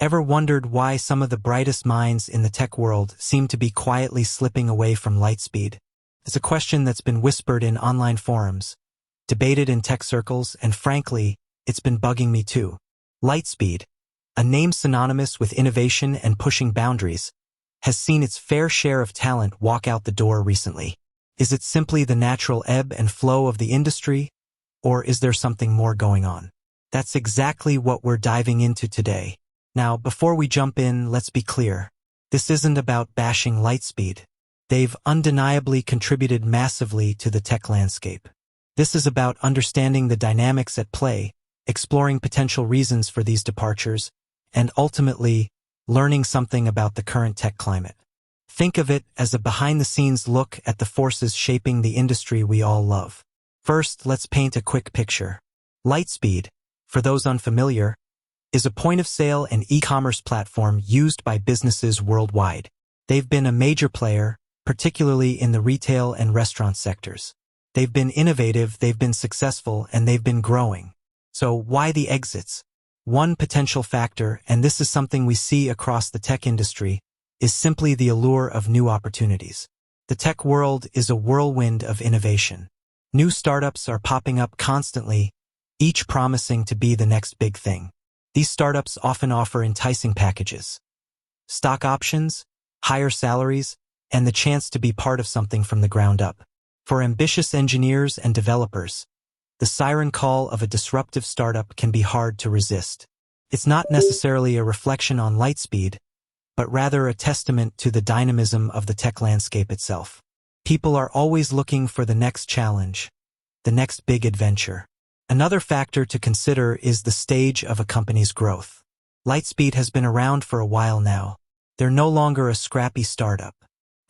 Ever wondered why some of the brightest minds in the tech world seem to be quietly slipping away from Lightspeed? It's a question that's been whispered in online forums, debated in tech circles, and frankly, it's been bugging me too. Lightspeed, a name synonymous with innovation and pushing boundaries, has seen its fair share of talent walk out the door recently. Is it simply the natural ebb and flow of the industry, or is there something more going on? That's exactly what we're diving into today. Now, before we jump in, let's be clear. This isn't about bashing Lightspeed. They've undeniably contributed massively to the tech landscape. This is about understanding the dynamics at play, exploring potential reasons for these departures, and ultimately, learning something about the current tech climate. Think of it as a behind-the-scenes look at the forces shaping the industry we all love. First, let's paint a quick picture. Lightspeed, for those unfamiliar, is a point-of-sale and e-commerce platform used by businesses worldwide. They've been a major player, particularly in the retail and restaurant sectors. They've been innovative, they've been successful, and they've been growing. So why the exits? One potential factor, and this is something we see across the tech industry, is simply the allure of new opportunities. The tech world is a whirlwind of innovation. New startups are popping up constantly, each promising to be the next big thing. These startups often offer enticing packages, stock options, higher salaries, and the chance to be part of something from the ground up. For ambitious engineers and developers, the siren call of a disruptive startup can be hard to resist. It's not necessarily a reflection on Lightspeed, but rather a testament to the dynamism of the tech landscape itself. People are always looking for the next challenge, the next big adventure. Another factor to consider is the stage of a company's growth. Lightspeed has been around for a while now. They're no longer a scrappy startup.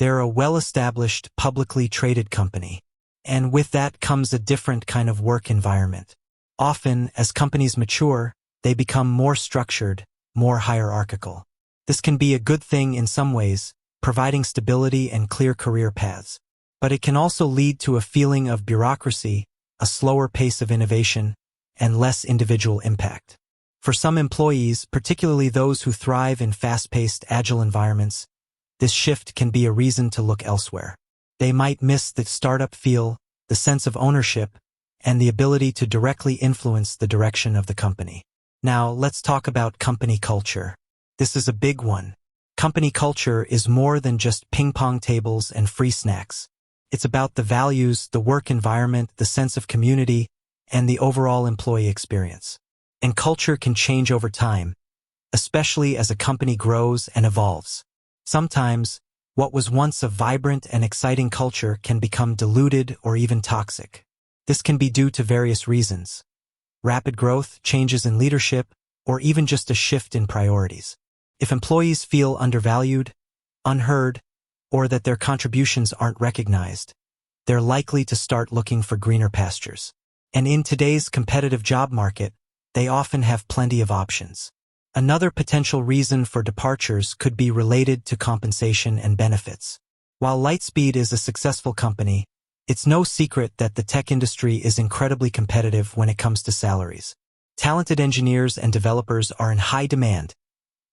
They're a well-established, publicly traded company. And with that comes a different kind of work environment. Often, as companies mature, they become more structured, more hierarchical. This can be a good thing in some ways, providing stability and clear career paths. But it can also lead to a feeling of bureaucracy, a slower pace of innovation, and less individual impact. For some employees, particularly those who thrive in fast-paced, agile environments, this shift can be a reason to look elsewhere. They might miss the startup feel, the sense of ownership, and the ability to directly influence the direction of the company. Now, let's talk about company culture. This is a big one. Company culture is more than just ping-pong tables and free snacks. It's about the values, the work environment, the sense of community, and the overall employee experience. And culture can change over time, especially as a company grows and evolves. Sometimes, what was once a vibrant and exciting culture can become diluted or even toxic. This can be due to various reasons: rapid growth, changes in leadership, or even just a shift in priorities. If employees feel undervalued, unheard, or that their contributions aren't recognized, they're likely to start looking for greener pastures. And in today's competitive job market, they often have plenty of options. Another potential reason for departures could be related to compensation and benefits. While Lightspeed is a successful company, it's no secret that the tech industry is incredibly competitive when it comes to salaries. Talented engineers and developers are in high demand,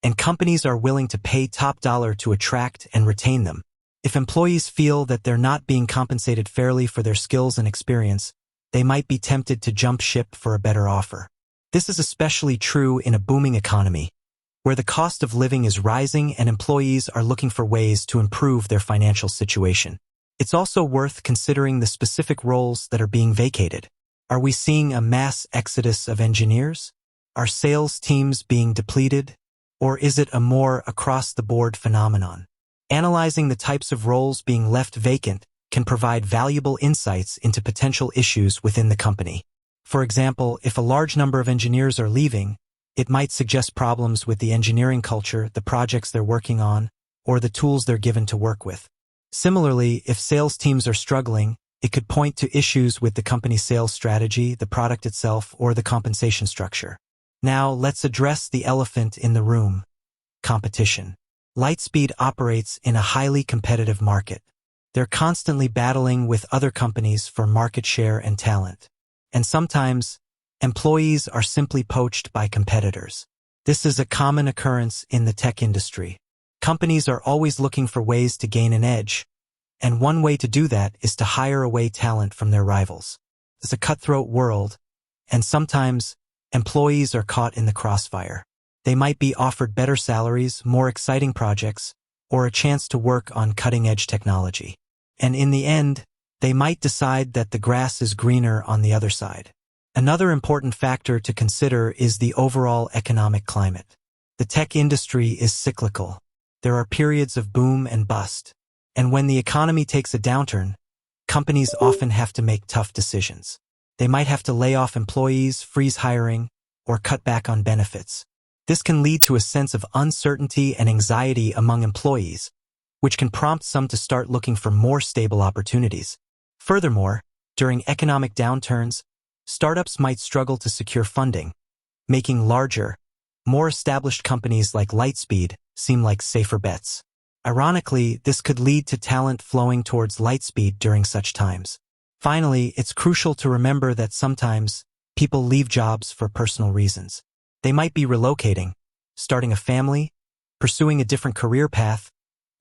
and companies are willing to pay top dollar to attract and retain them. If employees feel that they're not being compensated fairly for their skills and experience, they might be tempted to jump ship for a better offer. This is especially true in a booming economy, where the cost of living is rising and employees are looking for ways to improve their financial situation. It's also worth considering the specific roles that are being vacated. Are we seeing a mass exodus of engineers? Are sales teams being depleted? Or is it a more across-the-board phenomenon? Analyzing the types of roles being left vacant can provide valuable insights into potential issues within the company. For example, if a large number of engineers are leaving, it might suggest problems with the engineering culture, the projects they're working on, or the tools they're given to work with. Similarly, if sales teams are struggling, it could point to issues with the company's sales strategy, the product itself, or the compensation structure. Now, let's address the elephant in the room: competition. Lightspeed operates in a highly competitive market. They're constantly battling with other companies for market share and talent. And sometimes, employees are simply poached by competitors. This is a common occurrence in the tech industry. Companies are always looking for ways to gain an edge, and one way to do that is to hire away talent from their rivals. It's a cutthroat world, and sometimes employees are caught in the crossfire. They might be offered better salaries, more exciting projects, or a chance to work on cutting-edge technology. And in the end, they might decide that the grass is greener on the other side. Another important factor to consider is the overall economic climate. The tech industry is cyclical. There are periods of boom and bust. And when the economy takes a downturn, companies often have to make tough decisions. They might have to lay off employees, freeze hiring, or cut back on benefits. This can lead to a sense of uncertainty and anxiety among employees, which can prompt some to start looking for more stable opportunities. Furthermore, during economic downturns, startups might struggle to secure funding, making larger, more established companies like Lightspeed seem like safer bets. Ironically, this could lead to talent flowing towards Lightspeed during such times. Finally, it's crucial to remember that sometimes people leave jobs for personal reasons. They might be relocating, starting a family, pursuing a different career path,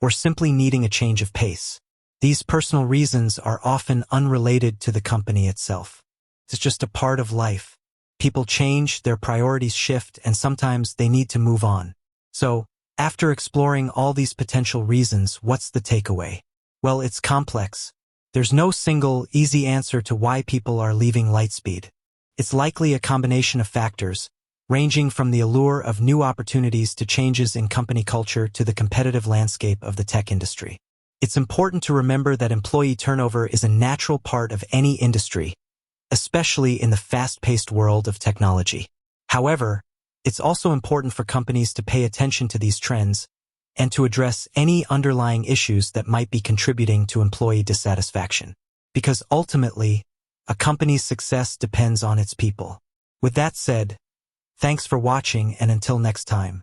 or simply needing a change of pace. These personal reasons are often unrelated to the company itself. It's just a part of life. People change, their priorities shift, and sometimes they need to move on. So, after exploring all these potential reasons, what's the takeaway? Well, it's complex. There's no single, easy answer to why people are leaving Lightspeed. It's likely a combination of factors, ranging from the allure of new opportunities to changes in company culture to the competitive landscape of the tech industry. It's important to remember that employee turnover is a natural part of any industry, especially in the fast-paced world of technology. However, it's also important for companies to pay attention to these trends and to address any underlying issues that might be contributing to employee dissatisfaction. Because ultimately, a company's success depends on its people. With that said, thanks for watching, and until next time.